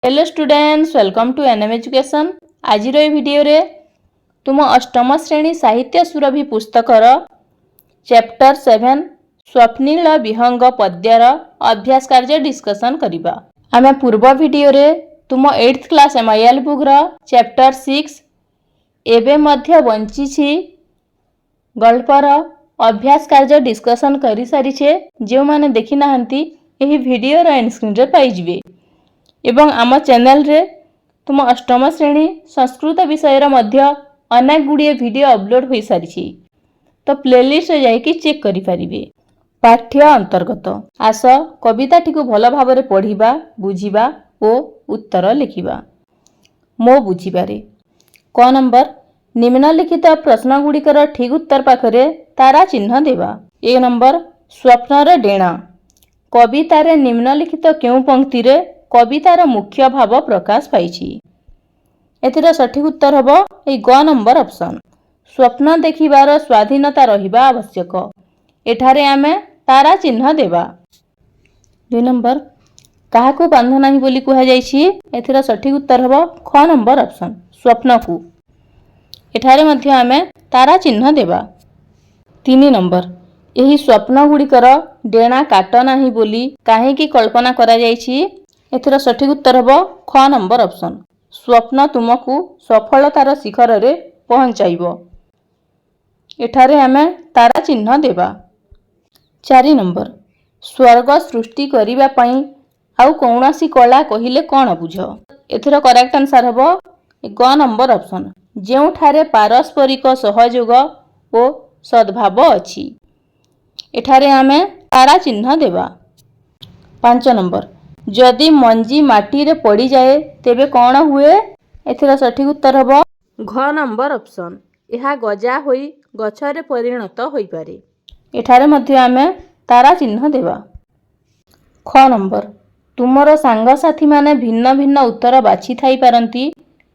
Hello students, welcome to NM education. आज video रे तुम अष्टम श्रेणी साहित्य सुरभि पुस्तकर चैप्टर 7 स्वप्निल विहंग पद्यर अभ्यास कार्य डिस्कशन करिबा। आमे पूर्व वीडियो रे तुम 8th क्लास एमआईएल बुक रो चैप्टर 6 एबे मध्य बंची छी गल्पर अभ्यास कार्य डिस्कशन करि सारी छे। जे माने देखि नाहंती एही वीडियो रो एंड स्क्रीन रे पाई जिवे एवं आम चैनल रे तुम अष्टम श्रेणी संस्कृत विषय मध्य अनेक गुड़िए वीडियो अपलोड हो सारी, तो प्लेलिस्ट जाइए चेक करें। पाठ्य अंतर्गत आस कविताटी को भल भाव पढ़ा बुझा और उत्तर लिखा। मो बुझीबारे क नंबर निम्नलिखित प्रश्न गुड़िकर ठीक उत्तर पाखरे तारा चिन्ह देवा। एक नंबर स्वप्नर डेणा कवितार निम्नलिखित क्यों पंक्ति रे कवितार मुख्य भाव प्रकाश पाइछि। एथिर सठिक उत्तर हबो ए ग नंबर ऑप्शन। स्वप्न देखिबार स्वाधीनता रहिबा आवश्यक। एठारे आमे तारा चिन्ह देवा। 2 नंबर काहाकू बांध नाही बोली कुहा जाइछि। एथिर सठिक उत्तर हबो ख नंबर ऑप्शन स्वप्न को। एठारे मध्य आमे तारा चिन्ह देवा। 3 नंबर एही स्वप्न गुड़िकर डेणा काट नाही बोली काहेकि कल्पना करा जाइछि। एथिर सठिक उत्तर हबो ख नंबर ऑप्शन स्वप्न तुमको सफलतार शिखर रे पहुंचाइबो। एठारे आमे तारा चिन्ह देवा। 4 नंबर स्वर्ग सृष्टि करिबा पई आउ कौनसी कला कहिले कोन बुझ। एथिर करेक्ट आंसर हबो ग नंबर ऑप्शन जेउठारे पारस्परिक सहयोग ओ सद्भाव अछि। एठारे आमे तारा चिन्ह देवा। 5 नंबर जदि मंजी माटी रे पड़ी जाए तेबे कौन हुए। एथिर सठिक उत्तर हबो घ नंबर ऑप्शन एहा गजा होई गछरे परिणत होई पारे। एठारे मध्य आमे तारा चिन्ह देवा। ख नंबर तुमरो सांग साथी माने भिन्न भिन्न उत्तर बाछि थाई पारंती।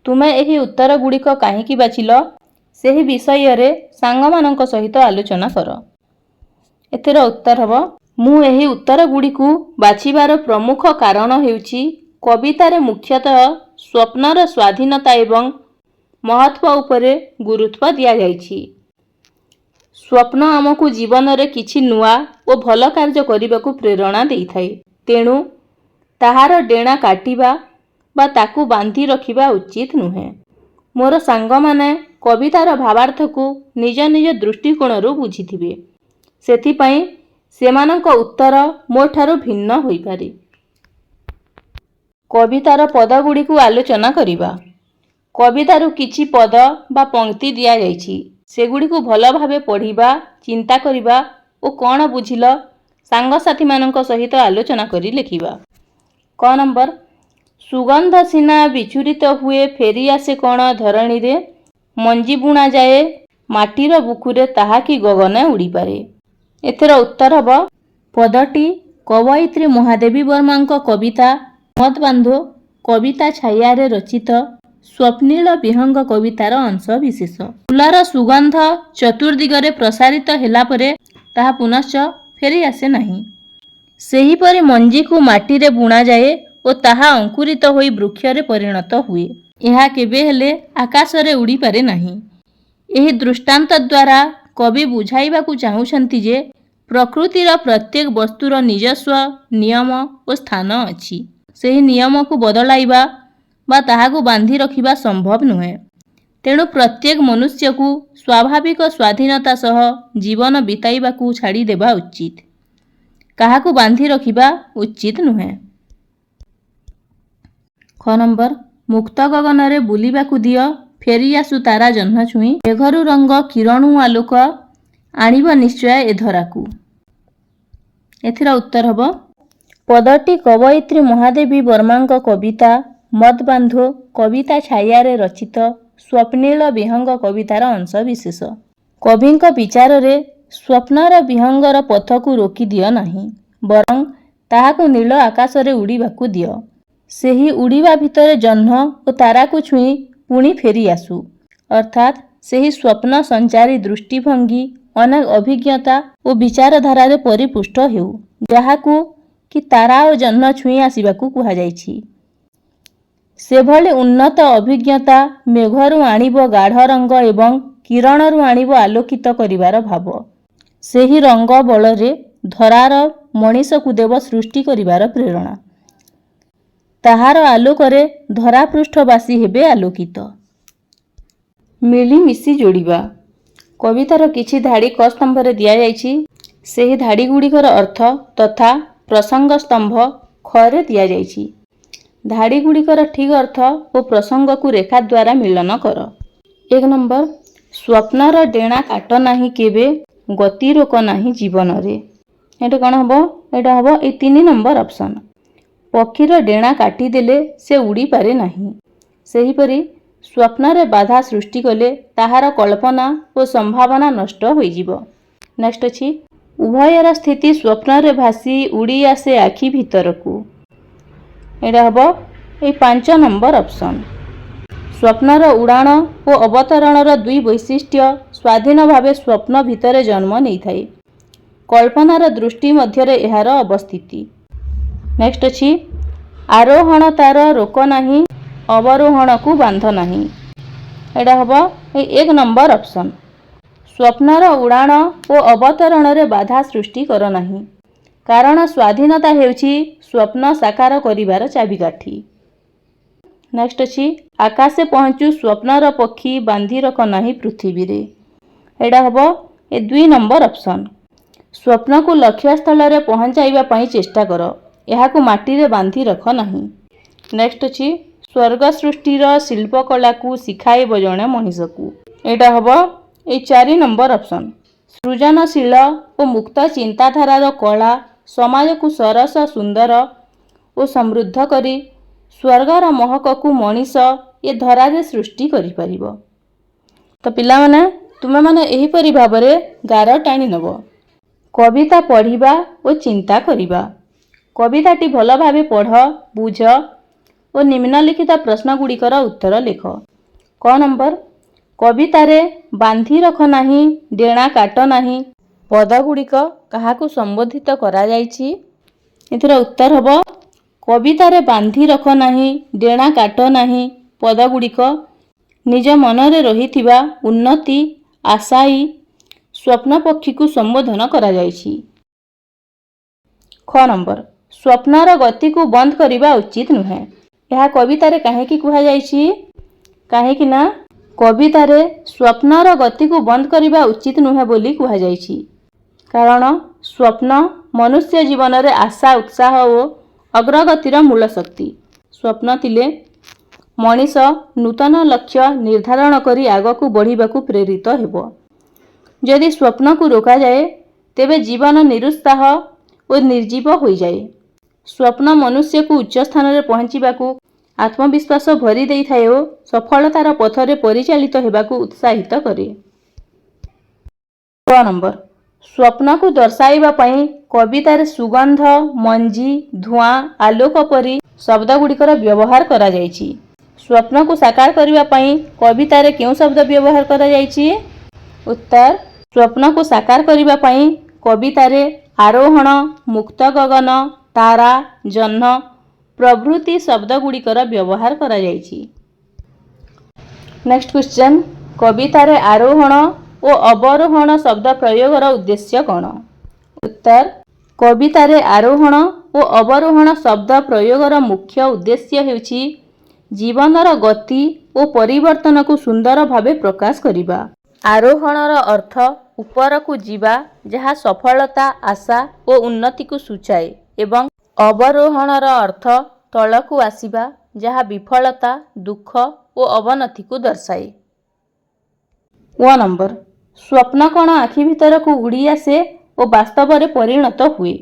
तुमे एही उत्तर गुड़िक काहेकि बाछिलो सेही विषय रे सांग मानक सहित आलोचना कर। एथिर उत्तर हबो मु एही उत्तर गुड़िकु बाछिबार प्रमुख कारण हेउछि कवितारे मुख्यतः स्वप्नर स्वाधीनता एवं महत्व उपरे गुरुत्व दिया जाइछि। स्वप्न आमको जीवन रे किछि नुआ ओ भल कार्य करिबाकू प्रेरणा देइथाय। तेणु ताहार डेणा काटिबा बा ताकू बांधी रखिबा उचित नुहे। मोर सांग माने कवितार भावार्थ को निज निज दृष्टिकोण रु बुझिथिबे, सेथिपई सेमानक उत्तर मोठारु भिन्न होई पारे। कवितार पद गुड़ी को आलोचना करिबा। कवितारु किछि पद बा पंक्ति दिया जाइछि, सेगुड़ी को भल भावे पढ़िबा चिंता करिबा ओ कोन बुझिल सांग साथी मानक सहित आलोचना करी लिखिबा। क नंबर सुगंध सिना विचुरित हुए फेरी आसे कोन धरणी रे मंजी बुणा जाए माटीर बुकुरे ताहा कि गगने उड़ी पारे। एथिर उत्तर हबो पदटी कवयित्री महादेवी वर्मांक कविता मत बांधो कविता छाया रे रचित स्वप्निल विहंग कवितार अंश विशेष। फुलार सुगंध चतुर्दिगरे प्रसारित हेला परे ताहा पुनश्च फेरी आसे नाही। सेही परि मंजी को माटी रे बुणा जाए ओ ताहा अंकुरित होई वृक्ष रे परिणत हुए। एहा केबे हेले आकाश रे उड़ी पारे नाही। एही दृष्टांत द्वारा कवि बुझाइबाकू चाहुछंती जे प्रकृतिर प्रत्येक वस्तुर निजस्व नियम और स्थान अछि। सेही नियम को बदलाइबा बा ताहाकू बांधी रखिबा संभव नुहे। तेणु प्रत्येक मनुष्य को स्वाभाविक स्वाधीनता सह जीवन बिताइबाकू छाड़ी देबा उचित। काहाकू बांधी रखिबा उचित नुहे। ख नंबर मुक्त गगन रे बुलिबाकू दियो फेरी आसु तारा जह्न छुई मेघरु रंग किरणु आलोक आनिब निश्चय ए धराकू। एथिर उत्तर हबो पदटी कवयित्री महादेवी वर्मांक कविता मत बांधो कविता छाया रे रचित स्वप्निल विहंग कवितार अंश विशेष। कविंक विचार रे स्वप्नर विहंगर पथ को रोकी दियो नाही, बरं ताहाकू नील आकाश रे उड़ीबाकू दियो। सेही उड़ीबा भितरे जह्न ओ तारा को छुई पुणी फेरी आसु, अर्थात सेही स्वप्न संचारी दृष्टिभंगी अनेक अभिज्ञता और विचारधारा रे परिपुष्ट हेउ, जहाकू कि तारा और जह्न छुई आसिबाकू कुहा जाइछि। ସେଭଳି ଉନ୍ନତ ଅଭିଜ୍ଞତା ମେଘରୁ ଆଣିବ ଗାଢ଼ ରଙ୍ଗ ଏବଂ କିରଣରୁ ଆଣିବ ଆଲୋକିତ କରିବାର ଭାବ। ସେହି ରଙ୍ଗ ବଳରେ ଧରାର ମଣିଷକୁ ଦେବ ସୃଷ୍ଟି କରିବାର ପ୍ରେରଣା। ତାହାର ଆଲୋକରେ ଧରାପୃଷ୍ଠବାସୀ ହେବେ ଆଲୋକିତ। ମିଳିମିଶି ଯୋଡ଼ିବା। କବିତାର କିଛି ଧାଡ଼ି କ ସ୍ତମ୍ଭରେ ଦିଆଯାଇଛି। ସେହି ଧାଡ଼ିଗୁଡ଼ିକର ଅର୍ଥ ତଥା ପ୍ରସଙ୍ଗ ସ୍ତମ୍ଭ ଖରେ ଦିଆଯାଇଛି। ଧାଡ଼ିଗୁଡ଼ିକର ଠିକ୍ ଅର୍ଥ ଓ ପ୍ରସଙ୍ଗକୁ ରେଖା ଦ୍ୱାରା ମିଳନ କର। 1 ନମ୍ବର, ସ୍ୱପ୍ନର ଡେଣା କାଟ ନାହିଁ କେବେ, ଗତି ରୋକ ନାହିଁ ଜୀବନରେ। ଏଇଟା କ'ଣ ହେବ? ଏଇଟା ହେବ ଏଇ 3 ନମ୍ବର ଅପସନ୍। ପକ୍ଷୀର ଡେଣା କାଟିଦେଲେ ସେ ଉଡ଼ିପାରେ ନାହିଁ। ସେହିପରି ସ୍ୱପ୍ନରେ ବାଧା ସୃଷ୍ଟି କଲେ ତାହାର କଳ୍ପନା ଓ ସମ୍ଭାବନା ନଷ୍ଟ ହୋଇଯିବ। ନେକ୍ସଟ ଅଛି, ଉଭୟର ସ୍ଥିତି ସ୍ୱପ୍ନରେ ଭାସି ଉଡ଼ି ଆସେ ଆଖି ଭିତରକୁ। ଏଇଟା ହେବ ଏଇ 5 ନମ୍ବର ଅପସନ୍। ସ୍ୱପ୍ନର ଉଡ଼ାଣ ଓ ଅବତରଣର 2 ବୈଶିଷ୍ଟ୍ୟ ସ୍ୱାଧୀନ ଭାବେ ସ୍ୱପ୍ନ ଭିତରେ ଜନ୍ମ ନେଇଥାଏ। କଳ୍ପନାର ଦୃଷ୍ଟି ମଧ୍ୟରେ ଏହାର ଅବସ୍ଥିତି। ନେକ୍ସଟ ଅଛି, ଆରୋହଣ ତାର ରୋକ ନାହିଁ, ଅବରୋହଣକୁ ବାନ୍ଧ ନାହିଁ। ଏଇଟା ହେବ ଏଇ 1 ନମ୍ବର ଅପସନ୍। ସ୍ୱପ୍ନର ଉଡ଼ାଣ ଓ ଅବତରଣରେ ବାଧା ସୃଷ୍ଟି କର ନାହିଁ, କାରଣ ସ୍ୱାଧୀନତା ହେଉଛି ସ୍ୱପ୍ନ ସାକାର କରିବାର ଚାବିକାଠି। ନେକ୍ସଟ ଅଛି, ଆକାଶେ ପହଞ୍ଚୁ ସ୍ୱପ୍ନର ପକ୍ଷୀ, ବାନ୍ଧି ରଖ ନାହିଁ ପୃଥିବୀରେ। ଏଇଟା ହେବ ଏ 2 ନମ୍ବର ଅପସନ୍। ସ୍ୱପ୍ନକୁ ଲକ୍ଷ୍ୟସ୍ଥଳରେ ପହଞ୍ଚାଇବା ପାଇଁ ଚେଷ୍ଟା କର, ଏହାକୁ ମାଟିରେ ବାନ୍ଧି ରଖ ନାହିଁ। ନେକ୍ସଟ ଅଛି, ସ୍ୱର୍ଗ ସୃଷ୍ଟିର ଶିଳ୍ପକଳାକୁ ଶିଖାଇବ ଜଣେ ମଣିଷକୁ। ଏଇଟା ହେବ ଏଇ 4 ନମ୍ବର ଅପସନ୍। ସୃଜନଶୀଳ ଓ ମୁକ୍ତ ଚିନ୍ତାଧାରାର କଳା ସମାଜକୁ ସରସ, ସୁନ୍ଦର ଓ ସମୃଦ୍ଧ କରି ସ୍ୱର୍ଗର ମହକକୁ ମଣିଷ ଏ ଧରାରେ ସୃଷ୍ଟି କରିପାରିବ। ତ ପିଲାମାନେ, ତୁମେମାନେ ଏହିପରି ଭାବରେ ଗାର ଟାଣି ନେବ। କବିତା ପଢ଼ିବା ଓ ଚିନ୍ତା କରିବା। କବିତାଟି ଭଲ ଭାବେ ପଢ଼, ବୁଝ ଓ ନିମ୍ନଲିଖିତ ପ୍ରଶ୍ନଗୁଡ଼ିକର ଉତ୍ତର ଲେଖ। କ ନମ୍ବର, କବିତାରେ ବାନ୍ଧି ରଖ ନାହିଁ, ଡେଣା କାଟ ନାହିଁ ପଦଗୁଡ଼ିକ କାହାକୁ ସମ୍ବୋଧିତ କରାଯାଇଛି? ଏଥିର ଉତ୍ତର ହେବ, କବିତାରେ ବାନ୍ଧି ରଖ ନାହିଁ, ଡେଣା କାଟ ନାହିଁ ପଦଗୁଡ଼ିକ ନିଜ ମନରେ ରହିଥିବା ଉନ୍ନତି, ଆଶାୟୀ ସ୍ୱପ୍ନ ପକ୍ଷୀକୁ ସମ୍ବୋଧନ କରାଯାଇଛି। ଖ ନମ୍ବର, ସ୍ୱପ୍ନର ଗତିକୁ ବନ୍ଦ କରିବା ଉଚିତ ନୁହେଁ। ଏହା କବିତାରେ କାହିଁକି କୁହାଯାଇଛି? କାହିଁକି ନା କବିତାରେ ସ୍ୱପ୍ନର ଗତିକୁ ବନ୍ଦ କରିବା ଉଚିତ ନୁହେଁ ବୋଲି କୁହାଯାଇଛି। କାରଣ ସ୍ୱପ୍ନ ମନୁଷ୍ୟ ଜୀବନରେ ଆଶା, ଉତ୍ସାହ ଓ ଅଗ୍ରଗତିର ମୂଳ ଶକ୍ତି। ସ୍ୱପ୍ନ ଥିଲେ ମଣିଷ ନୂତନ ଲକ୍ଷ୍ୟ ନିର୍ଦ୍ଧାରଣ କରି ଆଗକୁ ବଢ଼ିବାକୁ ପ୍ରେରିତ ହେବ। ଯଦି ସ୍ୱପ୍ନକୁ ରୋକାଯାଏ, ତେବେ ଜୀବନ ନିରୁତ୍ସାହ ଓ ନିର୍ଜୀବ ହୋଇଯାଏ। ସ୍ୱପ୍ନ ମନୁଷ୍ୟକୁ ଉଚ୍ଚ ସ୍ଥାନରେ ପହଞ୍ଚିବାକୁ ଆତ୍ମବିଶ୍ୱାସ ଭରି ଦେଇଥାଏ ଓ ସଫଳତାର ପଥରେ ପରିଚାଳିତ ହେବାକୁ ଉତ୍ସାହିତ କରେ। କ ନମ୍ବର, ସ୍ୱପ୍ନକୁ ଦର୍ଶାଇବା ପାଇଁ କବିତାରେ ସୁଗନ୍ଧ, ମଞ୍ଜି, ଧୂଆଁ, ଆଲୋକ ପରି ଶବ୍ଦଗୁଡ଼ିକର ବ୍ୟବହାର କରାଯାଇଛି। ସ୍ୱପ୍ନକୁ ସାକାର କରିବା ପାଇଁ କବିତାରେ କେଉଁ ଶବ୍ଦ ବ୍ୟବହାର କରାଯାଇଛି? ଉତ୍ତର, ସ୍ୱପ୍ନକୁ ସାକାର କରିବା ପାଇଁ କବିତାରେ ଆରୋହଣ, ମୁକ୍ତ ଗଗନ, ତାରା, ଜହ୍ନ ପ୍ରଭୃତି ଶବ୍ଦଗୁଡ଼ିକର ବ୍ୟବହାର କରାଯାଇଛି। ନେକ୍ସଟ କ୍ୱେଶ୍ଚନ, କବିତାରେ ଆରୋହଣ ଓ ଅବରୋହଣ ଶବ୍ଦ ପ୍ରୟୋଗର ଉଦ୍ଦେଶ୍ୟ କ'ଣ? ଉତ୍ତର, କବିତାରେ ଆରୋହଣ ଓ ଅବରୋହଣ ଶବ୍ଦ ପ୍ରୟୋଗର ମୁଖ୍ୟ ଉଦ୍ଦେଶ୍ୟ ହେଉଛି ଜୀବନର ଗତି ଓ ପରିବର୍ତ୍ତନକୁ ସୁନ୍ଦର ଭାବେ ପ୍ରକାଶ କରିବା। ଆରୋହଣର ଅର୍ଥ ଉପରକୁ ଯିବା, ଯାହା ସଫଳତା, ଆଶା ଓ ଉନ୍ନତିକୁ ସୂଚାଏ ଏବଂ ଅବରୋହଣର ଅର୍ଥ ତଳକୁ ଆସିବା, ଯାହା ବିଫଳତା, ଦୁଃଖ ଓ ଅବନତିକୁ ଦର୍ଶାଏ। ୱ ନମ୍ବର, ସ୍ୱପ୍ନ କ'ଣ ଆଖି ଭିତରକୁ ଉଡ଼ି ଆସେ ଓ ବାସ୍ତବରେ ପରିଣତ ହୁଏ?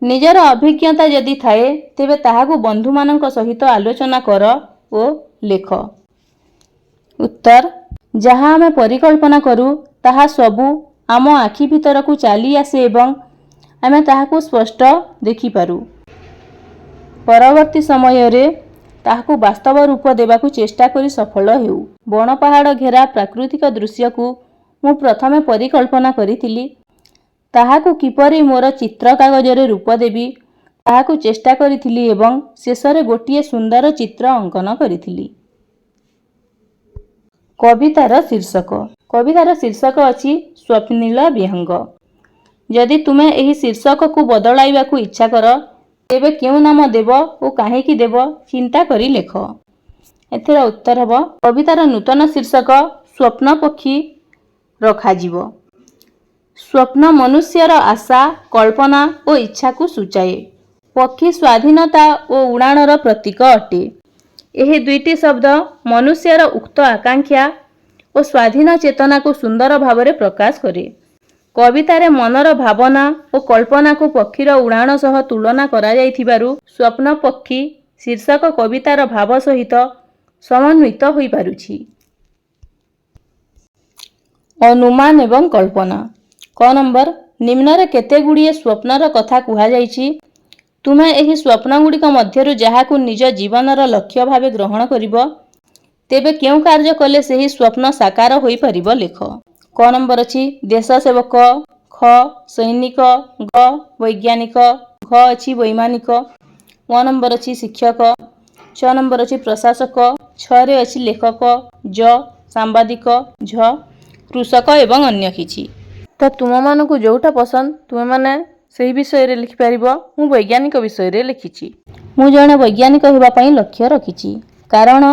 ନିଜର ଅଭିଜ୍ଞତା ଯଦି ଥାଏ, ତେବେ ତାହାକୁ ବନ୍ଧୁମାନଙ୍କ ସହିତ ଆଲୋଚନା କର ଓ ଲେଖ। ଉତ୍ତର, ଯାହା ଆମେ ପରିକଳ୍ପନା କରୁ, ତାହା ସବୁ ଆମ ଆଖି ଭିତରକୁ ଚାଲି ଆସେ ଏବଂ ଆମେ ତାହାକୁ ସ୍ପଷ୍ଟ ଦେଖିପାରୁ। ପରବର୍ତ୍ତୀ ସମୟରେ ତାହାକୁ ବାସ୍ତବ ରୂପ ଦେବାକୁ ଚେଷ୍ଟା କରି ସଫଳ ହେଉ। ବଣ ପାହାଡ଼ ଘେରା ପ୍ରାକୃତିକ ଦୃଶ୍ୟକୁ ମୁଁ ପ୍ରଥମେ ପରିକଳ୍ପନା କରିଥିଲି। ତାହାକୁ କିପରି ମୋର ଚିତ୍ର କାଗଜରେ ରୂପ ଦେବି, ତାହାକୁ ଚେଷ୍ଟା କରିଥିଲି ଏବଂ ଶେଷରେ ଗୋଟିଏ ସୁନ୍ଦର ଚିତ୍ର ଅଙ୍କନ କରିଥିଲି। କବିତାର ଶୀର୍ଷକ ଅଛି ସ୍ୱପ୍ନିଳ ବିହଙ୍ଗ। ଯଦି ତୁମେ ଏହି ଶୀର୍ଷକକୁ ବଦଳାଇବାକୁ ଇଚ୍ଛା କର ତେବେ କେଉଁ ନାମ ଦେବ ଓ କାହିଁକି ଦେବ ଚିନ୍ତା କରି ଲେଖ। ଏଥିର ଉତ୍ତର ହେବ କବିତାର ନୂତନ ଶୀର୍ଷକ ସ୍ୱପ୍ନ ପକ୍ଷୀ ରଖାଯିବ। ସ୍ୱପ୍ନ ମନୁଷ୍ୟର ଆଶା, କଳ୍ପନା ଓ ଇଚ୍ଛାକୁ ସୂଚାଏ। ପକ୍ଷୀ ସ୍ୱାଧୀନତା ଓ ଉଡ଼ାଣର ପ୍ରତୀକ ଅଟେ। ଏହି ଦୁଇଟି ଶବ୍ଦ ମନୁଷ୍ୟର ଉକ୍ତ ଆକାଂକ୍ଷା ଓ ସ୍ୱାଧୀନ ଚେତନାକୁ ସୁନ୍ଦର ଭାବରେ ପ୍ରକାଶ କରେ। କବିତାରେ ମନର ଭାବନା ଓ କଳ୍ପନାକୁ ପକ୍ଷୀର ଉଡ଼ାଣ ସହ ତୁଳନା କରାଯାଇଥିବାରୁ ସ୍ୱପ୍ନ ପକ୍ଷୀ ଶୀର୍ଷକ କବିତାର ଭାବ ସହିତ ସମନ୍ୱିତ ହୋଇପାରୁଛି। ଅନୁମାନ ଏବଂ କଳ୍ପନା। କ ନମ୍ବର, ନିମ୍ନରେ କେତେଗୁଡ଼ିଏ ସ୍ୱପ୍ନର କଥା କୁହାଯାଇଛି। ତୁମେ ଏହି ସ୍ୱପ୍ନଗୁଡ଼ିକ ମଧ୍ୟରୁ ଯାହାକୁ ନିଜ ଜୀବନର ଲକ୍ଷ୍ୟ ଭାବେ ଗ୍ରହଣ କରିବ, ତେବେ କେଉଁ କାର୍ଯ୍ୟ କଲେ ସେହି ସ୍ୱପ୍ନ ସାକାର ହୋଇପାରିବ ଲେଖ। କ ନମ୍ବର ଅଛି ଦେଶ ସେବକ, ଖ ସୈନିକ, ଗ ବୈଜ୍ଞାନିକ, ଘ ଅଛି ବୈମାନିକ, ମ ନମ୍ବର ଅଛି ଶିକ୍ଷକ, ଛ ନମ୍ବର ଅଛି ପ୍ରଶାସକ, ଛରେ ଅଛି ଲେଖକ, ଜ ସାମ୍ବାଦିକ, ଝ କୃଷକ ଏବଂ ଅନ୍ୟ କିଛି। ତ ତୁମମାନଙ୍କୁ ଯେଉଁଟା ପସନ୍ଦ ତୁମେମାନେ ସେହି ବିଷୟରେ ଲେଖିପାରିବ। ମୁଁ ବୈଜ୍ଞାନିକ ବିଷୟରେ ଲେଖିଛି। ମୁଁ ଜଣେ ବୈଜ୍ଞାନିକ ହେବା ପାଇଁ ଲକ୍ଷ୍ୟ ରଖିଛି। କାରଣ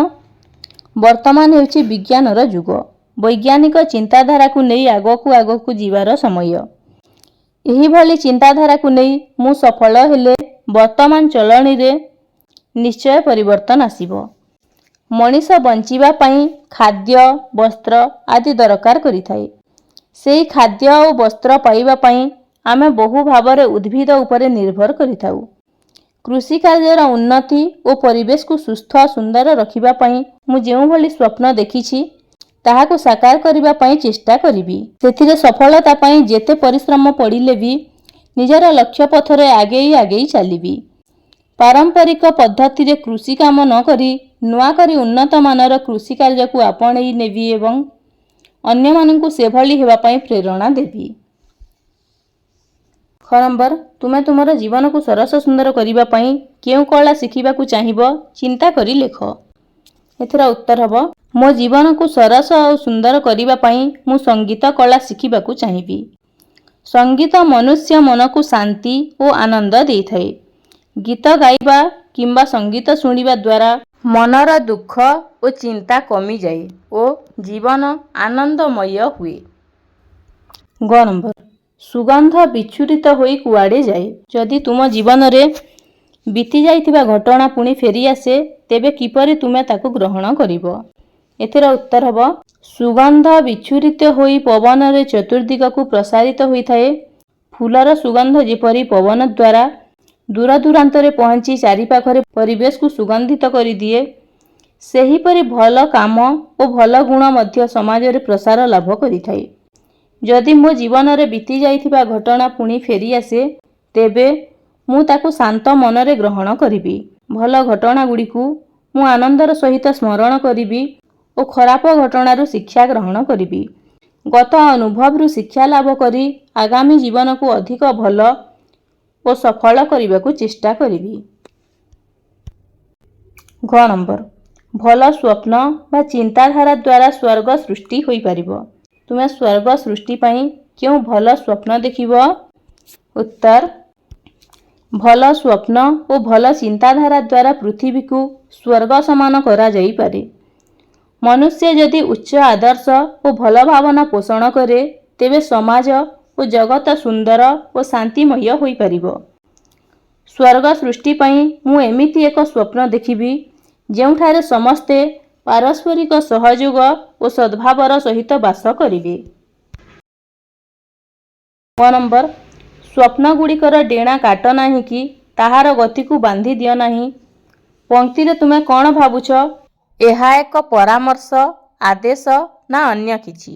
ବର୍ତ୍ତମାନ ହେଉଛି ବିଜ୍ଞାନର ଯୁଗ। ବୈଜ୍ଞାନିକ ଚିନ୍ତାଧାରାକୁ ନେଇ ଆଗକୁ ଯିବାର ସମୟ। ଏହିଭଳି ଚିନ୍ତାଧାରାକୁ ନେଇ ମୁଁ ସଫଳ ହେଲେ ବର୍ତ୍ତମାନ ଚଳଣିରେ ନିଶ୍ଚୟ ପରିବର୍ତ୍ତନ ଆସିବ। ମଣିଷ ବଞ୍ଚିବା ପାଇଁ ଖାଦ୍ୟ, ବସ୍ତ୍ର ଆଦି ଦରକାର କରିଥାଏ। ସେହି ଖାଦ୍ୟ ଓ ବସ୍ତ୍ର ପାଇବା ପାଇଁ ଆମେ ବହୁ ଭାବରେ ଉଦ୍ଭିଦ ଉପରେ ନିର୍ଭର କରିଥାଉ। କୃଷି କାର୍ଯ୍ୟର ଉନ୍ନତି ଓ ପରିବେଶକୁ ସୁସ୍ଥ ସୁନ୍ଦର ରଖିବା ପାଇଁ ମୁଁ ଯେଉଁଭଳି ସ୍ୱପ୍ନ ଦେଖିଛି ତାହାକୁ ସାକାର କରିବା ପାଇଁ ଚେଷ୍ଟା କରିବି। ସେଥିରେ ସଫଳତା ପାଇଁ ଯେତେ ପରିଶ୍ରମ ପଡ଼ିଲେ ବି ନିଜର ଲକ୍ଷ୍ୟ ପଥରେ ଆଗେଇ ଚାଲିବି। ପାରମ୍ପରିକ ପଦ୍ଧତିରେ କୃଷି କାମ ନ କରି ନୂଆ କରି ଉନ୍ନତ ମାନର କୃଷି କାର୍ଯ୍ୟକୁ ଆପଣେଇ ନେବି ଏବଂ ଅନ୍ୟମାନଙ୍କୁ ସେଭଳି ହେବା ପାଇଁ ପ୍ରେରଣା ଦେବି। ଖ ନମ୍ବର, ତୁମେ ତୁମର ଜୀବନକୁ ସରସ ସୁନ୍ଦର କରିବା ପାଇଁ କେଉଁ କଳା ଶିଖିବାକୁ ଚାହିଁବ ଚିନ୍ତା କରି ଲେଖ। ଏଥିର ଉତ୍ତର ହେବ ମୋ ଜୀବନକୁ ସରସ ଆଉ ସୁନ୍ଦର କରିବା ପାଇଁ ମୁଁ ସଙ୍ଗୀତ କଳା ଶିଖିବାକୁ ଚାହିଁବି। ସଙ୍ଗୀତ ମନୁଷ୍ୟ ମନକୁ ଶାନ୍ତି ଓ ଆନନ୍ଦ ଦେଇଥାଏ। ଗୀତ ଗାଇବା କିମ୍ବା ସଙ୍ଗୀତ ଶୁଣିବା ଦ୍ୱାରା ମନର ଦୁଃଖ ଓ ଚିନ୍ତା କମିଯାଏ ଓ ଜୀବନ ଆନନ୍ଦମୟ ହୁଏ। ଗ ନମ୍ବର, ସୁଗନ୍ଧ ବିଚ୍ଛୁରିତ ହୋଇ କୁଆଡ଼େ ଯାଏ। ଯଦି ତୁମ ଜୀବନରେ ବିତି ଯାଇଥିବା ଘଟଣା ପୁଣି ଫେରିଆସେ ତେବେ କିପରି ତୁମେ ତାକୁ ଗ୍ରହଣ କରିବ। ଏଥିର ଉତ୍ତର ହେବ ସୁଗନ୍ଧ ବିଚ୍ଛୁରିତ ହୋଇ ପବନରେ ଚତୁର୍ଦିଗକୁ ପ୍ରସାରିତ ହୋଇଥାଏ। ଫୁଲର ସୁଗନ୍ଧ ଯେପରି ପବନ ଦ୍ୱାରା ଦୂରଦୂରାନ୍ତରେ ପହଞ୍ଚି ଚାରିପାଖରେ ପରିବେଶକୁ ସୁଗନ୍ଧିତ କରିଦିଏ, ସେହିପରି ଭଲ କାମ ଓ ଭଲ ଗୁଣ ମଧ୍ୟ ସମାଜରେ ପ୍ରସାର ଲାଭ କରିଥାଏ। ଯଦି ମୋ ଜୀବନରେ ବିତି ଯାଇଥିବା ଘଟଣା ପୁଣି ଫେରିଆସେ ତେବେ ମୁଁ ତାକୁ ଶାନ୍ତ ମନରେ ଗ୍ରହଣ କରିବି। ଭଲ ଘଟଣାଗୁଡ଼ିକୁ ମୁଁ ଆନନ୍ଦର ସହିତ ସ୍ମରଣ କରିବି ଓ ଖରାପ ଘଟଣାରୁ ଶିକ୍ଷା ଗ୍ରହଣ କରିବି। ଗତ ଅନୁଭବରୁ ଶିକ୍ଷା ଲାଭ କରି ଆଗାମୀ ଜୀବନକୁ ଅଧିକ ଭଲ ଓ ସଫଳ କରିବାକୁ ଚେଷ୍ଟା କରିବି। ଘ ନମ୍ବର, ଭଲ ସ୍ୱପ୍ନ ବା ଚିନ୍ତାଧାରା ଦ୍ୱାରା ସ୍ୱର୍ଗ ସୃଷ୍ଟି ହୋଇପାରିବ। ତୁମେ ସ୍ୱର୍ଗ ସୃଷ୍ଟି ପାଇଁ କେଉଁ ଭଲ ସ୍ୱପ୍ନ ଦେଖିବ? ଉତ୍ତର, ଭଲ ସ୍ୱପ୍ନ ଓ ଭଲ ଚିନ୍ତାଧାରା ଦ୍ୱାରା ପୃଥିବୀକୁ ସ୍ୱର୍ଗ ସମାନ କରାଯାଇପାରେ। ମନୁଷ୍ୟ ଯଦି ଉଚ୍ଚ ଆଦର୍ଶ ଓ ଭଲ ଭାବନା ପୋଷଣ କରେ ତେବେ ସମାଜ ଓ ଜଗତ ସୁନ୍ଦର ଓ ଶାନ୍ତିମୟ ହୋଇପାରିବ। ସ୍ୱର୍ଗ ସୃଷ୍ଟି ପାଇଁ ମୁଁ ଏମିତି ଏକ ସ୍ୱପ୍ନ ଦେଖିବି ଯେଉଁଠାରେ ସମସ୍ତେ ପାରସ୍ପରିକ ସହଯୋଗ ଓ ସଦ୍ଭାବର ସହିତ ବାସ କରିବେ। କ ନମ୍ବର, ସ୍ୱପ୍ନଗୁଡ଼ିକର ଡେଣା କାଟ ନାହିଁ କି ତାହାର ଗତିକୁ ବାନ୍ଧି ଦିଅ ନାହିଁ। ପଂକ୍ତିରେ ତୁମେ କ'ଣ ଭାବୁଛ? ଏହା ଏକ ପରାମର୍ଶ, ଆଦେଶ ନା ଅନ୍ୟ କିଛି?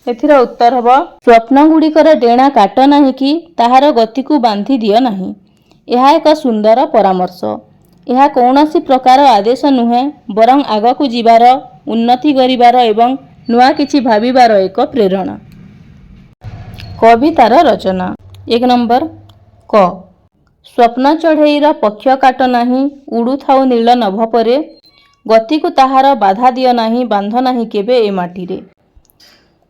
ଏଥିର ଉତ୍ତର ହେବ ସ୍ୱପ୍ନଗୁଡ଼ିକର ଡେଣା କାଟ ନାହିଁ କି ତାହାର ଗତିକୁ ବାନ୍ଧି ଦିଅ ନାହିଁ। ଏହା ଏକ ସୁନ୍ଦର ପରାମର୍ଶ। ଏହା କୌଣସି ପ୍ରକାର ଆଦେଶ ନୁହେଁ ବରଂ ଆଗକୁ ଯିବାର, ଉନ୍ନତି କରିବାର ଏବଂ ନୂଆ କିଛି ଭାବିବାର ଏକ ପ୍ରେରଣା। କବିତାର ରଚନା। 1 ନମ୍ବର କ ସ୍ୱପ୍ନ ଚଢ଼େଇର ପକ୍ଷ କାଟ ନାହିଁ, ଉଡ଼ୁଥାଉ ନୀଳ ନଭ ପରେ, ଗତିକୁ ତାହାର ବାଧା ଦିଅ ନାହିଁ, ବାନ୍ଧ ନାହିଁ କେବେ ଏ ମାଟିରେ।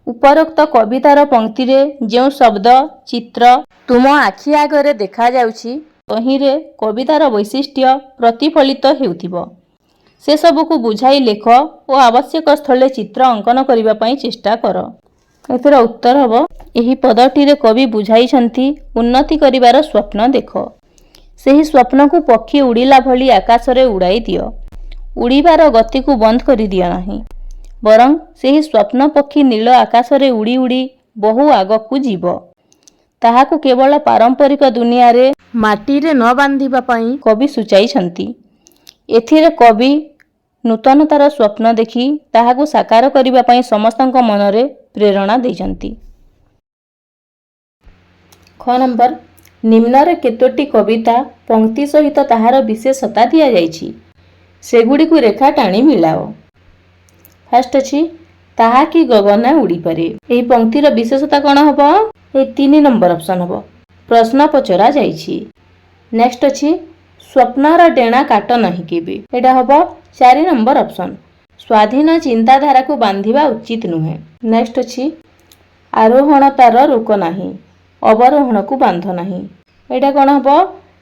ଉପରୋକ୍ତ କବିତାର ପଂକ୍ତିରେ ଯେଉଁ ଶବ୍ଦ ଚିତ୍ର ତୁମ ଆଖି ଆଗରେ ଦେଖାଯାଉଛି, ତହିଁରେ କବିତାର ବୈଶିଷ୍ଟ୍ୟ ପ୍ରତିଫଳିତ ହେଉଥିବ। ସେସବୁକୁ ବୁଝାଇ ଲେଖ ଓ ଆବଶ୍ୟକ ସ୍ଥଳେ ଚିତ୍ର ଅଙ୍କନ କରିବା ପାଇଁ ଚେଷ୍ଟା କର। ଏଥିର ଉତ୍ତର ହେବ, ଏହି ପଦଟିରେ କବି ବୁଝାଇଛନ୍ତି ଉନ୍ନତି କରିବାର ସ୍ୱପ୍ନ ଦେଖ। ସେହି ସ୍ୱପ୍ନକୁ ପକ୍ଷୀ ଉଡ଼ିଲା ଭଳି ଆକାଶରେ ଉଡ଼ାଇ ଦିଅ। ଉଡ଼ିବାର ଗତିକୁ ବନ୍ଦ କରିଦିଅ ନାହିଁ, ବରଂ ସେହି ସ୍ୱପ୍ନ ପକ୍ଷୀ ନୀଳ ଆକାଶରେ ଉଡ଼ି ଉଡ଼ି ବହୁ ଆଗକୁ ଯିବ। ତାହାକୁ କେବଳ ପାରମ୍ପରିକ ଦୁନିଆରେ ମାଟିରେ ନ ବାନ୍ଧିବା ପାଇଁ କବି ସୂଚାଇଛନ୍ତି। ଏଥିରେ କବି ନୂତନତାର ସ୍ୱପ୍ନ ଦେଖି ତାହାକୁ ସାକାର କରିବା ପାଇଁ ସମସ୍ତଙ୍କ ମନରେ ପ୍ରେରଣା ଦେଇଛନ୍ତି। ଖ ନମ୍ବର, ନିମ୍ନରେ କେତୋଟି କବିତା ପଂକ୍ତି ସହିତ ତାହାର ବିଶେଷତା ଦିଆଯାଇଛି, ସେଗୁଡ଼ିକୁ ରେଖା ଟାଣି ମିଳାଅ। ଫାଷ୍ଟ ଅଛି, ତାହା କି ଗଗନା ଉଡ଼ିପାରେ। ଏହି ପଂକ୍ତିର ବିଶେଷତା କ'ଣ ହେବ? ଏହି 3 ନମ୍ବର ଅପସନ୍ ହେବ। ପ୍ରଶ୍ନ ପଚରା ଯାଇଛି। ନେକ୍ସଟ ଅଛି, ସ୍ୱପ୍ନର ଡେଣା କାଟ ନାହିଁ କେବେ। ଏଇଟା ହେବ 4 ନମ୍ବର ଅପସନ୍। ସ୍ୱାଧୀନ ଚିନ୍ତାଧାରାକୁ ବାନ୍ଧିବା ଉଚିତ ନୁହେଁ। ନେକ୍ସଟ ଅଛି, ଆରୋହଣ ତାର ରୋକ ନାହିଁ, ଅବରୋହଣକୁ ବାନ୍ଧ ନାହିଁ। ଏଇଟା କ'ଣ ହେବ?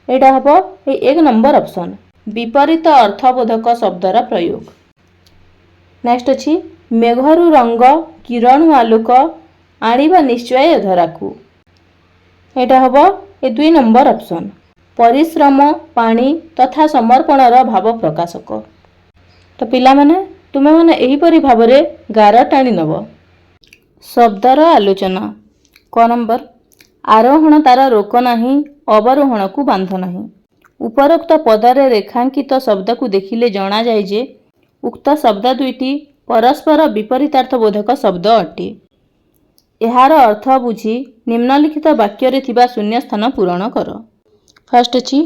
ଏଇଟା ହେବ ଏହି 1 ନମ୍ବର ଅପସନ୍। ବିପରୀତ ଅର୍ଥବୋଧକ ଶବ୍ଦର ପ୍ରୟୋଗ। ନେକ୍ସଟ ଅଛି, ମେଘରୁ ରଙ୍ଗ କିରଣୁ ଆଲୋକ ଆଣିବ ନିଶ୍ଚୟ ଏ ଧରାକୁ। ଏଇଟା ହେବ ଏ 2 ନମ୍ବର ଅପସନ୍। ପରିଶ୍ରମ ପାଣି ତଥା ସମର୍ପଣର ଭାବ ପ୍ରକାଶକ। ତ ପିଲାମାନେ, ତୁମେମାନେ ଏହିପରି ଭାବରେ ଗାର ଟାଣି ନେବ। ଶବ୍ଦର ଆଲୋଚନା। କ ନମ୍ବର, ଆରୋହଣ ତାର ରୋକ ନାହିଁ, ଅବରୋହଣକୁ ବାନ୍ଧ ନାହିଁ। ଉପରୋକ୍ତ ପଦରେ ରେଖାଙ୍କିତ ଶବ୍ଦକୁ ଦେଖିଲେ ଜଣାଯାଏ ଯେ ଉକ୍ତ ଶବ୍ଦ ଦୁଇଟି ପରସ୍ପର ବିପରୀତାର୍ଥବୋଧକ ଶବ୍ଦ ଅଟେ। ଏହାର ଅର୍ଥ ବୁଝି ନିମ୍ନଲିଖିତ ବାକ୍ୟରେ ଥିବା ଶୂନ୍ୟସ୍ଥାନ ପୂରଣ କର। ଫାଷ୍ଟ ଅଛି,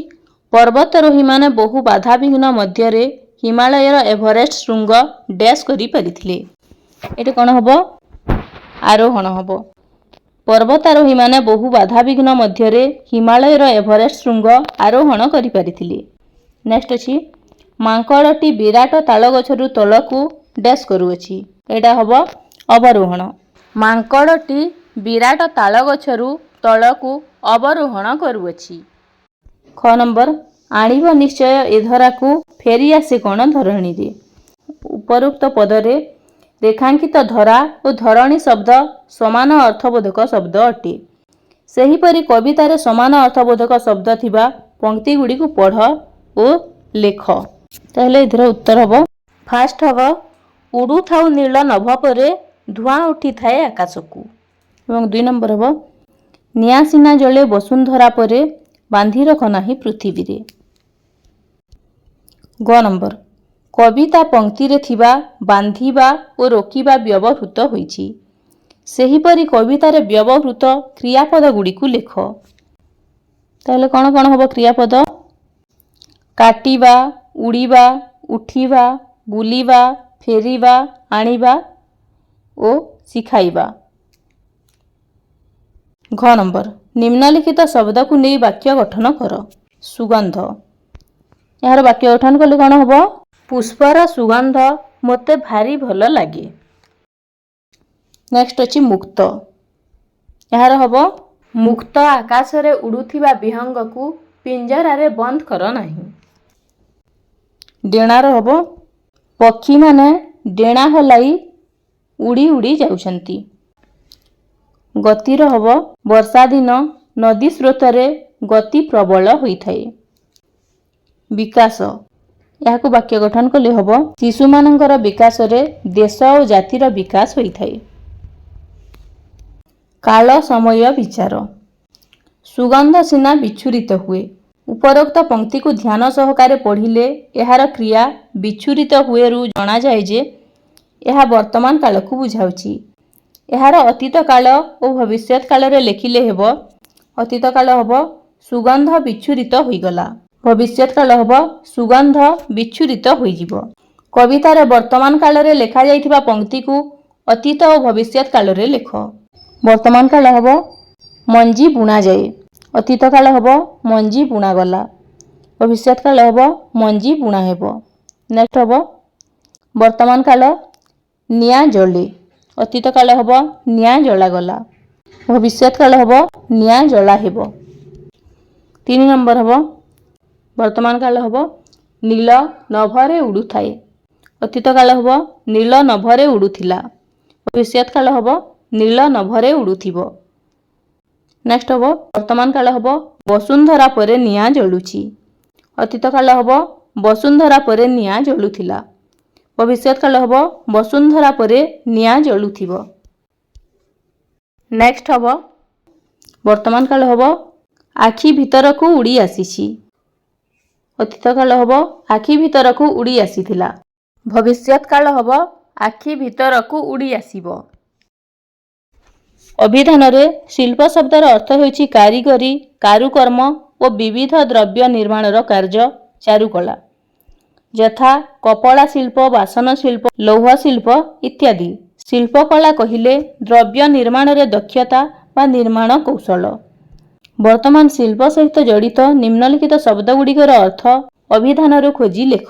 ପର୍ବତାରୋହୀମାନେ ବହୁ ବାଧାବିଘ୍ନ ମଧ୍ୟରେ ହିମାଳୟର ଏଭରେଷ୍ଟ ଶୃଙ୍ଗ ଡ୍ୟାସ୍ କରିପାରିଥିଲେ। ଏଠି କ'ଣ ହେବ? ଆରୋହଣ ହେବ। ପର୍ବତାରୋହୀମାନେ ବହୁ ବାଧାବିଘ୍ନ ମଧ୍ୟରେ ହିମାଳୟର ଏଭରେଷ୍ଟ ଶୃଙ୍ଗ ଆରୋହଣ କରିପାରିଥିଲେ। ନେକ୍ସଟ ଅଛି, ମାଙ୍କଡ଼ଟି ବିରାଟ ତାଳଗଛରୁ ତଳକୁ ଡ୍ୟାସ୍ କରୁଅଛି। ଏଇଟା ହେବ ଅବରୋହଣ। ମାଙ୍କଡ଼ଟି ବିରାଟ ତାଳଗଛରୁ ତଳକୁ ଅବରୋହଣ କରୁଅଛି। ଖ ନମ୍ବର, ଆଣିବ ନିଶ୍ଚୟ ଏ ଧରାକୁ ଫେରି ଆସେ କ'ଣ ଧରଣୀରେ। ଉପରୋକ୍ତ ପଦରେ ରେଖାଙ୍କିତ ଧରା ଓ ଧରଣୀ ଶବ୍ଦ ସମାନ ଅର୍ଥବୋଧକ ଶବ୍ଦ ଅଟେ। ସେହିପରି କବିତାରେ ସମାନ ଅର୍ଥବୋଧକ ଶବ୍ଦ ଥିବା ପଂକ୍ତିଗୁଡ଼ିକୁ ପଢ଼ ଓ ଲେଖ। ତାହେଲେ ଏଥିର ଉତ୍ତର ହେବ, ଫାଷ୍ଟ ହେବ, ଉଡ଼ୁଥାଉ ନୀଳ ନଭ ପରେ, ଧୂଆଁ ଉଠିଥାଏ ଆକାଶକୁ। ଏବଂ 2 ନମ୍ବର ହେବ, ନିଆଁ ସିନା ଜଳେ ବସୁନ୍ଧରା ପରେ, ବାନ୍ଧି ରଖ ନାହିଁ ପୃଥିବୀରେ। ଗ ନମ୍ବର, କବିତା ପଂକ୍ତିରେ ଥିବା ବାନ୍ଧିବା ଓ ରୋକିବା ବ୍ୟବହୃତ ହୋଇଛି। ସେହିପରି କବିତାରେ ବ୍ୟବହୃତ କ୍ରିୟାପଦ ଗୁଡ଼ିକୁ ଲେଖ। ତାହେଲେ କ'ଣ କ'ଣ ହେବ କ୍ରିୟାପଦ? କାଟିବା, ଉଡ଼ିବା, ଉଠିବା, ବୁଲିବା, ଫେରିବା, ଆଣିବା ଓ ଶିଖାଇବା। ଘ ନମ୍ବର, ନିମ୍ନଲିଖିତ ଶବ୍ଦକୁ ନେଇ ବାକ୍ୟ ଗଠନ କର। ସୁଗନ୍ଧ। ଏହାର ବାକ୍ୟ ଗଠନ କଲେ କ'ଣ ହେବ? ପୁଷ୍ପର ସୁଗନ୍ଧ ମୋତେ ଭାରି ଭଲ ଲାଗେ। ନେକ୍ସଟ ଅଛି ମୁକ୍ତ। ଏହାର ହେବ, ମୁକ୍ତ ଆକାଶରେ ଉଡ଼ୁଥିବା ବିହଙ୍ଗକୁ ପିଞ୍ଜରାରେ ବନ୍ଦ କର ନାହିଁ। ଡେଣାର ହେବ, ପକ୍ଷୀମାନେ ଡେଣା ହଲାଇ ଉଡ଼ି ଉଡ଼ି ଯାଉଛନ୍ତି। ଗତିର ହେବ, ବର୍ଷା ଦିନ ନଦୀ ସ୍ରୋତରେ ଗତି ପ୍ରବଳ ହୋଇଥାଏ। ବିକାଶ। ଏହାକୁ ବାକ୍ୟ ଗଠନ କଲେ ହେବ, ଶିଶୁମାନଙ୍କର ବିକାଶରେ ଦେଶ ଓ ଜାତିର ବିକାଶ ହୋଇଥାଏ। କାଳ ସମୟ ବିଚାର। ସୁଗନ୍ଧ ସିନା ବିଚ୍ଛୁରିତ ହୁଏ। ଉପରୋକ୍ତ ପଂକ୍ତିକୁ ଧ୍ୟାନ ସହକାରେ ପଢ଼ିଲେ ଏହାର କ୍ରିୟା ବିଚ୍ଛୁରିତ ହୁଏରୁ ଜଣାଯାଏ ଯେ ଏହା ବର୍ତ୍ତମାନ କାଳକୁ ବୁଝାଉଛି। ଏହାର ଅତୀତ କାଳ ଓ ଭବିଷ୍ୟତ କାଳରେ ଲେଖିଲେ ହେବ, ଅତୀତ କାଳ ହେବ ସୁଗନ୍ଧ ବିଚ୍ଛୁରିତ ହୋଇଗଲା, ଭବିଷ୍ୟତ କାଳ ହେବ ସୁଗନ୍ଧ ବିଚ୍ଛୁରିତ ହୋଇଯିବ। କବିତାରେ ବର୍ତ୍ତମାନ କାଳରେ ଲେଖାଯାଇଥିବା ପଂକ୍ତିକୁ ଅତୀତ ଓ ଭବିଷ୍ୟତ କାଳରେ ଲେଖ। ବର୍ତ୍ତମାନ କାଳ ହେବ, ମଞ୍ଜି ବୁଣାଯାଏ, ଅତୀତ କାଳ ହେବ ମଞ୍ଜି ବୁଣା ଗଲା। ଭବିଷ୍ୟତ କାଳ ହେବ ମଞ୍ଜି ବୁଣା ହେବ। ନେକ୍ସଟ ହେବ ବର୍ତ୍ତମାନ କାଳ ନିଆଁ ଜଳେ। ଅତୀତ କାଳ ହେବ ନିଆଁ ଜଳାଗଲା। ଭବିଷ୍ୟତ କାଳ ହେବ ନିଆଁ ଜଳା ହେବ। 3 ନମ୍ବର ହେବ ବର୍ତ୍ତମାନ କାଳ ହେବ ନୀଳ ନଭରେ ଉଡ଼ୁଥାଏ। ଅତୀତ କାଳ ହେବ ନୀଳ ନଭରେ ଉଡ଼ୁଥିଲା। ଭବିଷ୍ୟତ କାଳ ହେବ ନୀଳ ନଭରେ ଉଡ଼ୁଥିବ। ନେକ୍ସଟ ହେବ ବର୍ତ୍ତମାନ କାଳ ହେବ ବସୁନ୍ଧରା ପରେ ନିଆଁ ଜଳୁଛି। ଅତୀତ କାଳ ହେବ ବସୁନ୍ଧରା ପରେ ନିଆଁ ଜଳୁଥିଲା। ଭବିଷ୍ୟତ କାଳ ହେବ ବସୁନ୍ଧରା ପରେ ନିଆଁ ଜଳୁଥିବ। ନେକ୍ସଟ ହେବ ବର୍ତ୍ତମାନ କାଳ ହେବ ଆଖି ଭିତରକୁ ଉଡ଼ି ଆସିଛି। ଅତୀତ କାଳ ହେବ ଆଖି ଭିତରକୁ ଉଡ଼ି ଆସିଥିଲା। ଭବିଷ୍ୟତ କାଳ ହେବ ଆଖି ଭିତରକୁ ଉଡ଼ି ଆସିବ। ଅଭିଧାନରେ ଶିଳ୍ପ ଶବ୍ଦର ଅର୍ଥ ହେଉଛି କାରିଗରୀ, କାରୁକର୍ମ ଓ ବିବିଧ ଦ୍ରବ୍ୟ ନିର୍ମାଣର କାର୍ଯ୍ୟ, ଚାରୁକଳା, ଯଥା କପଡ଼ା ଶିଳ୍ପ, ବାସନ ଶିଳ୍ପ, ଲୌହ ଶିଳ୍ପ ଇତ୍ୟାଦି। ଶିଳ୍ପକଳା କହିଲେ ଦ୍ରବ୍ୟ ନିର୍ମାଣରେ ଦକ୍ଷତା ବା ନିର୍ମାଣ କୌଶଳ। ବର୍ତ୍ତମାନ ଶିଳ୍ପ ସହିତ ଜଡ଼ିତ ନିମ୍ନଲିଖିତ ଶବ୍ଦଗୁଡ଼ିକର ଅର୍ଥ ଅଭିଧାନରୁ ଖୋଜି ଲେଖ।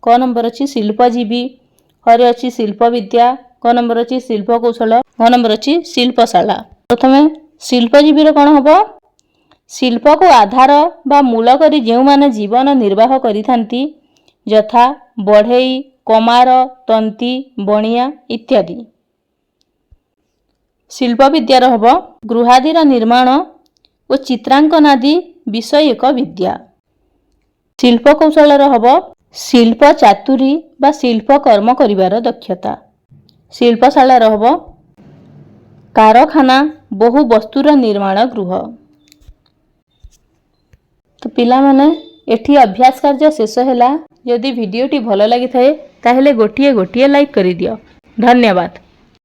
କ ନମ୍ବର ଅଛି ଶିଳ୍ପଜୀବୀ, ହରେ ଅଛି ଶିଳ୍ପବିଦ୍ୟା, କ ନମ୍ବର ଅଛି ଶିଳ୍ପକୌଶଳ, ଘ ନମ୍ବର ଅଛି ଶିଳ୍ପଶାଳା। ପ୍ରଥମେ ଶିଳ୍ପଜୀବୀର କ'ଣ ହେବ? ଶିଳ୍ପକୁ ଆଧାର ବା ମୂଳ କରି ଯେଉଁମାନେ ଜୀବନ ନିର୍ବାହ କରିଥାନ୍ତି, ଯଥା ବଢ଼େଇ, କମାର, ତନ୍ତୀ, ବଣିଆ ଇତ୍ୟାଦି। ଶିଳ୍ପବିଦ୍ୟାର ହେବ ଗୃହାଦିର ନିର୍ମାଣ ଓ ଚିତ୍ରାଙ୍କନାଦି ବିଷୟକ ବିଦ୍ୟା। ଶିଳ୍ପକୌଶଳର ହେବ ଶିଳ୍ପ ଚାତୁରୀ ବା ଶିଳ୍ପ କର୍ମ କରିବାର ଦକ୍ଷତା। ଶିଳ୍ପଶାଳାର ହେବ କାରଖାନା, ବହୁ ବସ୍ତୁର ନିର୍ମାଣ ଗୃହ। ତ ପିଲାମାନେ ଏଠି ଅଭ୍ୟାସ କାର୍ଯ୍ୟ ଶେଷ ହେଲା। ଯଦି ଭିଡ଼ିଓଟି ଭଲ ଲାଗିଥାଏ ତାହେଲେ ଗୋଟିଏ ଲାଇକ୍ କରିଦିଅ। ଧନ୍ୟବାଦ।